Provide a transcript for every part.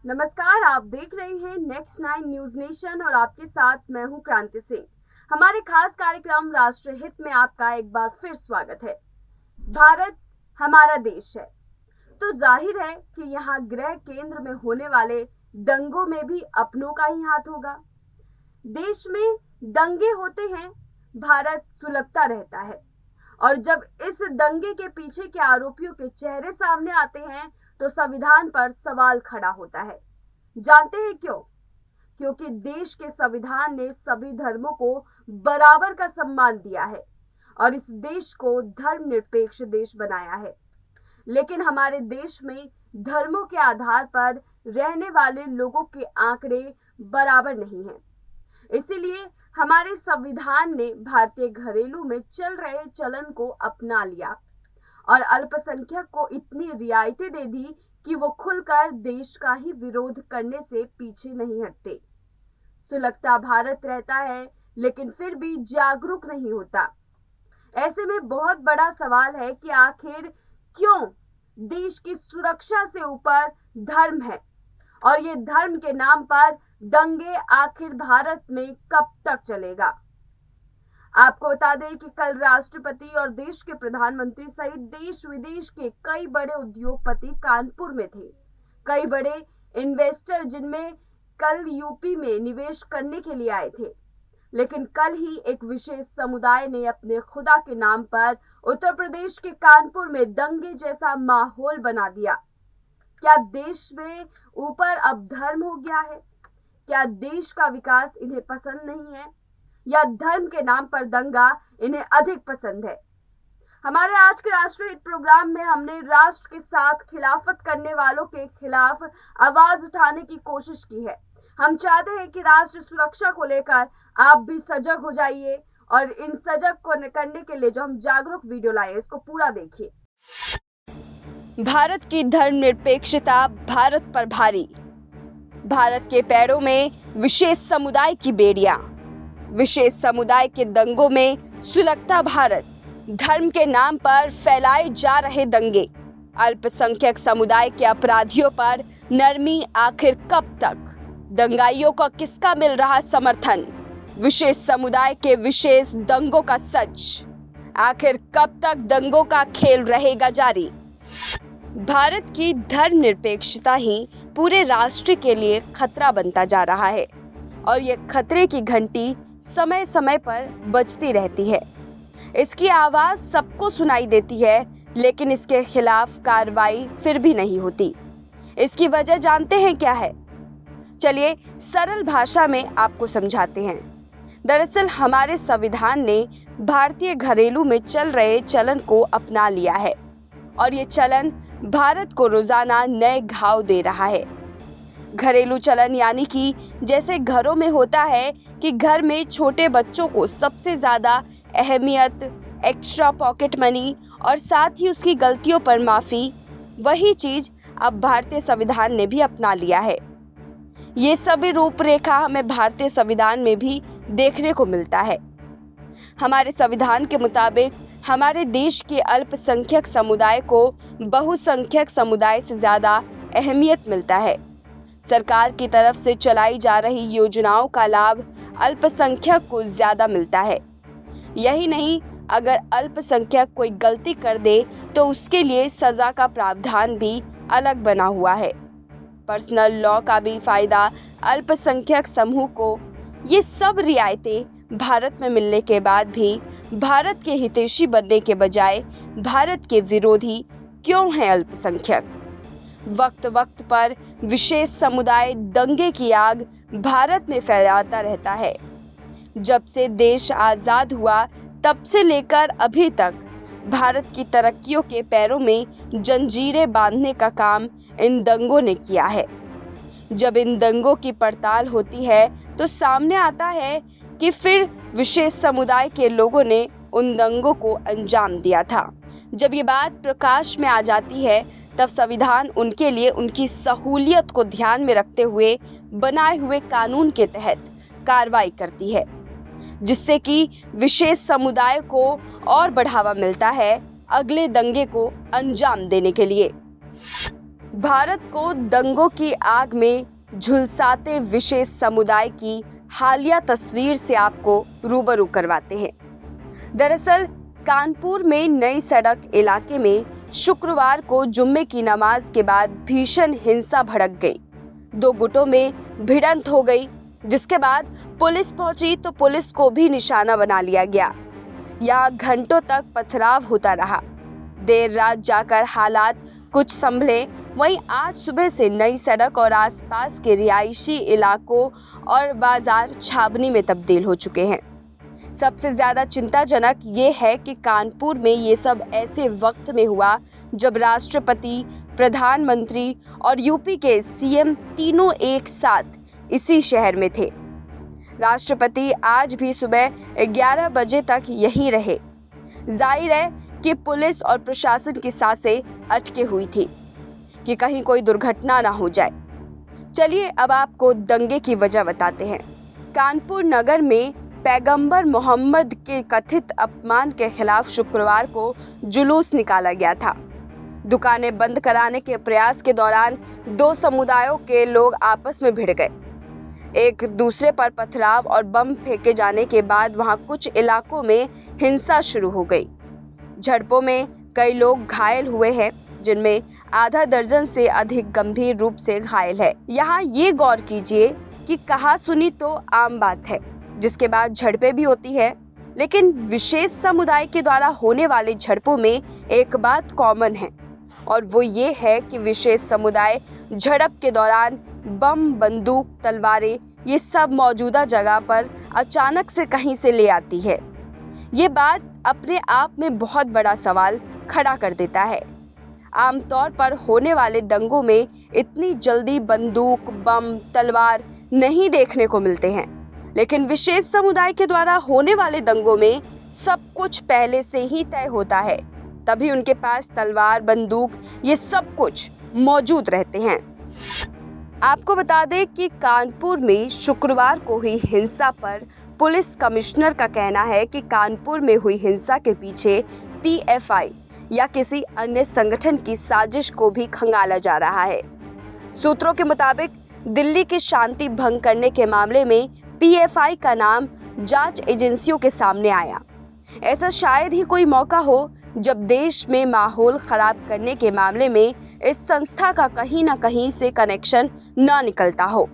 नमस्कार, आप देख रहे हैं नेक्स्ट 9 न्यूज नेशन और आपके साथ मैं हूं क्रांति सिंह। हमारे खास कार्यक्रम राष्ट्र हित में आपका एक बार फिर स्वागत है। भारत हमारा देश है, तो जाहिर है कि यहाँ गृह केंद्र में होने वाले दंगों में भी अपनों का ही हाथ होगा। देश में दंगे होते हैं, भारत सुलगता रहता है, और जब इस दंगे के पीछे के आरोपियों के चेहरे सामने आते हैं तो संविधान पर सवाल खड़ा होता है। जानते हैं क्यों? क्योंकि देश के संविधान ने सभी धर्मों को बराबर का सम्मान दिया है और इस देश को धर्मनिरपेक्ष देश बनाया है। लेकिन हमारे देश में धर्मों के आधार पर रहने वाले लोगों के आंकड़े बराबर नहीं हैं। इसीलिए हमारे संविधान ने भारतीय घरेलू में चल रहे चलन को अपना लिया और अल्पसंख्यक को इतनी रियायतें दे दी कि वो खुलकर देश का ही विरोध करने से पीछे नहीं हटते। सुलगता भारत रहता है, लेकिन फिर भी जागरूक नहीं होता। ऐसे में बहुत बड़ा सवाल है कि आखिर क्यों देश की सुरक्षा से ऊपर धर्म है, और ये धर्म के नाम पर दंगे आखिर भारत में कब तक चलेगा। आपको बता दें कि कल राष्ट्रपति और देश के प्रधानमंत्री सहित देश विदेश के कई बड़े उद्योगपति कानपुर में थे। कई बड़े इन्वेस्टर जिनमें कल यूपी में निवेश करने के लिए आए थे, लेकिन कल ही एक विशेष समुदाय ने अपने खुदा के नाम पर उत्तर प्रदेश के कानपुर में दंगे जैसा माहौल बना दिया। क्या देश में ऊपर अब धर्म हो गया है? क्या देश का विकास इन्हें पसंद नहीं है, या धर्म के नाम पर दंगा इन्हें अधिक पसंद है? हमारे आज के राष्ट्रहित प्रोग्राम में हमने राष्ट्र के साथ खिलाफत करने वालों के खिलाफ आवाज उठाने की कोशिश की है। हम चाहते हैं कि राष्ट्र सुरक्षा को लेकर आप भी सजग हो जाइए, और इन सजग को करने के लिए जो हम जागरूक वीडियो लाए इसको पूरा देखिए। भारत की धर्मनिरपेक्षता भारत पर भारी। भारत के पैरों में विशेष समुदाय की बेड़ियां। विशेष समुदाय के दंगों में सुलगता भारत। धर्म के नाम पर फैलाए जा रहे दंगे। अल्पसंख्यक समुदाय के अपराधियों पर नरमी आखिर कब तक? दंगाइयों को किसका मिल रहा समर्थन? विशेष समुदाय के विशेष दंगों का सच। आखिर कब तक दंगों का खेल रहेगा जारी? भारत की धर्मनिरपेक्षता ही पूरे राष्ट्र के लिए खतरा बनता जा रहा है, और ये खतरे की घंटी समय समय पर बजती रहती है। इसकी आवाज सबको सुनाई देती है, लेकिन इसके खिलाफ कार्रवाई फिर भी नहीं होती। इसकी वजह जानते हैं क्या है? चलिए सरल भाषा में आपको समझाते हैं। दरअसल हमारे संविधान ने भारतीय घरेलू में चल रहे चलन को अपना लिया है, और ये चलन भारत को रोजाना नए घाव दे रहा है। घरेलू चलन यानी कि जैसे घरों में होता है कि घर में छोटे बच्चों को सबसे ज़्यादा अहमियत, एक्स्ट्रा पॉकेट मनी और साथ ही उसकी गलतियों पर माफ़ी, वही चीज़ अब भारतीय संविधान ने भी अपना लिया है। ये सभी रूपरेखा हमें भारतीय संविधान में भी देखने को मिलता है। हमारे संविधान के मुताबिक हमारे देश के अल्पसंख्यक समुदाय को बहुसंख्यक समुदाय से ज़्यादा अहमियत मिलता है। सरकार की तरफ से चलाई जा रही योजनाओं का लाभ अल्पसंख्यक को ज़्यादा मिलता है। यही नहीं, अगर अल्पसंख्यक कोई गलती कर दे तो उसके लिए सज़ा का प्रावधान भी अलग बना हुआ है। पर्सनल लॉ का भी फ़ायदा अल्पसंख्यक समूह को। ये सब रियायतें भारत में मिलने के बाद भी भारत के हितैषी बनने के बजाय भारत के विरोधी क्यों हैं अल्पसंख्यक? वक्त वक्त पर विशेष समुदाय दंगे की आग भारत में फैलाता रहता है। जब से देश आज़ाद हुआ तब से लेकर अभी तक भारत की तरक्कियों के पैरों में जंजीरें बांधने का काम इन दंगों ने किया है। जब इन दंगों की पड़ताल होती है तो सामने आता है कि फिर विशेष समुदाय के लोगों ने उन दंगों को अंजाम दिया था। जब ये बात प्रकाश में आ जाती है तब संविधान उनके लिए उनकी सहूलियत को ध्यान में रखते हुए बनाए हुए कानून के तहत कार्रवाई करती है, जिससे कि विशेष समुदाय को और बढ़ावा मिलता है अगले दंगे को अंजाम देने के लिए। भारत को दंगों की आग में झुलसाते विशेष समुदाय की हालिया तस्वीर से आपको रूबरू करवाते हैं। दरअसल कानपुर में नई सड़क इलाके में शुक्रवार को जुम्मे की नमाज के बाद भीषण हिंसा भड़क गई। दो गुटों में भिड़ंत हो गई, जिसके बाद पुलिस पहुंची तो पुलिस को भी निशाना बना लिया गया। यहाँ घंटों तक पथराव होता रहा। देर रात जाकर हालात कुछ संभले। वहीं आज सुबह से नई सड़क और आसपास के रिहायशी इलाकों और बाजार छावनी में तब्दील हो चुके हैं। सबसे ज्यादा चिंताजनक ये है कि कानपुर में ये सब ऐसे वक्त में हुआ जब राष्ट्रपति, प्रधानमंत्री और यूपी के सीएम तीनों एक साथ इसी शहर में थे। राष्ट्रपति आज भी सुबह 11 बजे तक यहीं रहे। जाहिर है कि पुलिस और प्रशासन की सांसें अटके हुई थी कि कहीं कोई दुर्घटना ना हो जाए। चलिए अब आपको दंगे की वजह बताते हैं। कानपुर नगर में पैगंबर मोहम्मद के कथित अपमान के खिलाफ शुक्रवार को जुलूस निकाला गया था। दुकानें बंद कराने के प्रयास के दौरान दो समुदायों के लोग आपस में भिड़ गए। एक दूसरे पर पथराव और बम फेंके जाने के बाद वहां कुछ इलाकों में हिंसा शुरू हो गई। झड़पों में कई लोग घायल हुए हैं, जिनमें आधा दर्जन से अधिक गंभीर रूप से घायल है। यहाँ ये गौर कीजिए कि कहा सुनी तो आम बात है, जिसके बाद झड़पें भी होती है, लेकिन विशेष समुदाय के द्वारा होने वाले झड़पों में एक बात कॉमन है और वो ये है कि विशेष समुदाय झड़प के दौरान बम, बंदूक, तलवारें ये सब मौजूदा जगह पर अचानक से कहीं से ले आती है। ये बात अपने आप में बहुत बड़ा सवाल खड़ा कर देता है। आमतौर पर होने वाले दंगों में इतनी जल्दी बंदूक, बम, तलवार नहीं देखने को मिलते हैं, लेकिन विशेष समुदाय के द्वारा होने वाले दंगों में सब कुछ पहले से ही तय होता है, तभी उनके पास तलवार, बंदूक ये सब कुछ मौजूद रहते हैं। आपको बता दें कि कानपुर में शुक्रवार को हुई हिंसा पर पुलिस कमिश्नर का कहना है कि कानपुर में हुई हिंसा के पीछे पीएफआई या किसी अन्य संगठन की साजिश को भी खंगाला जा रहा है। सूत्रों के मुताबिक दिल्ली की शांति भंग करने के मामले में पीएफआई का नाम जांच एजेंसियों के सामने आया। ऐसा शायद ही कोई मौका हो जब देश में माहौल खराब करने के मामले में इस संस्था का कहीं ना कहीं से कनेक्शन न निकलता हो।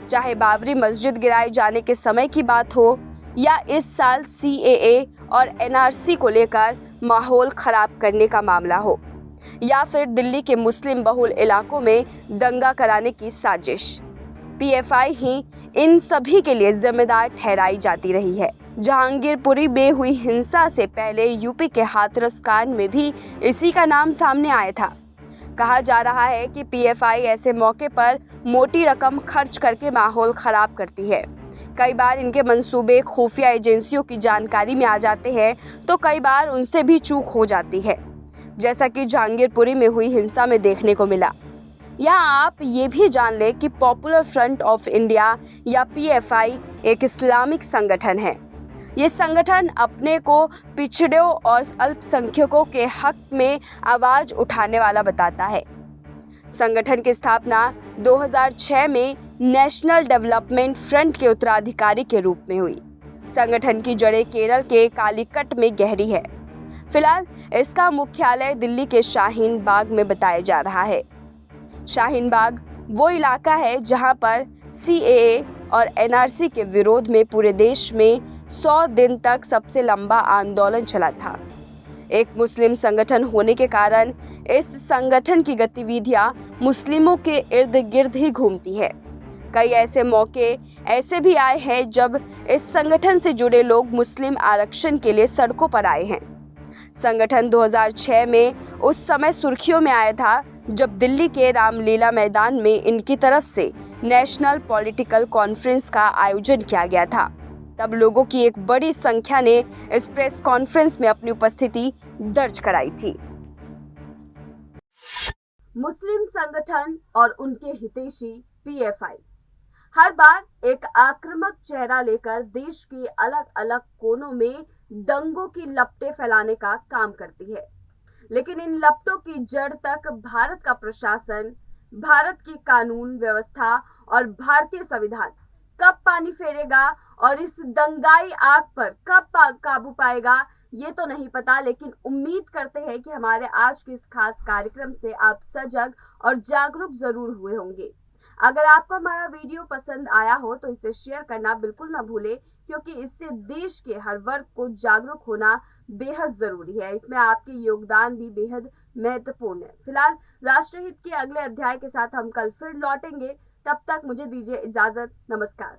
चाहे बाबरी मस्जिद गिराए जाने के समय की बात हो या इस साल सीएए और एनआरसी को लेकर माहौल खराब करने का मामला हो या फिर दिल्ली के मुस्लिम बहुल इलाकों में दंगा कराने की साजिश, पीएफआई ही इन सभी के लिए जिम्मेदार ठहराई जाती रही है। जहांगीरपुरी में हुई हिंसा से पहले यूपी के हाथरस कांड में भी इसी का नाम सामने आया था। कहा जा रहा है कि पीएफआई ऐसे मौके पर मोटी रकम खर्च करके माहौल खराब करती है। कई बार इनके मंसूबे खुफिया एजेंसियों की जानकारी में आ जाते हैं तो कई बार उनसे भी चूक हो जाती है, जैसा कि जहांगीरपुरी में हुई हिंसा में देखने को मिला। यहाँ आप ये भी जान लें कि पॉपुलर फ्रंट ऑफ इंडिया या पीएफआई एक इस्लामिक संगठन है। ये संगठन अपने को पिछड़ों और अल्पसंख्यकों के हक में आवाज उठाने वाला बताता है। संगठन की स्थापना 2006 में नेशनल डेवलपमेंट फ्रंट के उत्तराधिकारी के रूप में हुई। संगठन की जड़ें केरल के कालीकट में गहरी है। फिलहाल इसका मुख्यालय दिल्ली के शाहीन बाग में बताया जा रहा है। शाहीन बाग वो इलाका है जहां पर सीएए और एनआरसी के विरोध में पूरे देश में 100 दिन तक सबसे लंबा आंदोलन चला था। एक मुस्लिम संगठन होने के कारण इस संगठन की गतिविधियां मुस्लिमों के इर्द गिर्द ही घूमती है। कई ऐसे मौके ऐसे भी आए हैं जब इस संगठन से जुड़े लोग मुस्लिम आरक्षण के लिए सड़कों पर आए हैं। संगठन 2006 में उस समय सुर्खियों में आया था जब दिल्ली के रामलीला मैदान में इनकी तरफ से नेशनल पॉलिटिकल कॉन्फ्रेंस का आयोजन किया गया था। तब लोगों की एक बड़ी संख्या ने इस प्रेस कॉन्फ्रेंस में अपनी उपस्थिति दर्ज कराई थी। मुस्लिम संगठन और उनके हितैषी पीएफआई हर बार एक आक्रामक चेहरा लेकर देश के अलग अलग कोनों में दंगों की लपटें फैलाने का काम करती है, लेकिन इन लपटों की जड़ तक भारत का प्रशासन भारत की कानून व्यवस्था और भारतीय संविधान कब पानी फेरेगा और इस दंगाई आग पर कब काबू पाएगा ये तो नहीं पता, लेकिन उम्मीद करते हैं कि हमारे आज के इस खास कार्यक्रम से आप सजग और जागरूक जरूर हुए होंगे। अगर आपको हमारा वीडियो पसंद आया हो तो इसे शेयर करना बिल्कुल ना भूलें, क्योंकि इससे देश के हर वर्ग को जागरूक होना बेहद जरूरी है। इसमें आपके योगदान भी बेहद महत्वपूर्ण है। फिलहाल राष्ट्रहित के अगले अध्याय के साथ हम कल फिर लौटेंगे। तब तक मुझे दीजिए इजाजत। नमस्कार।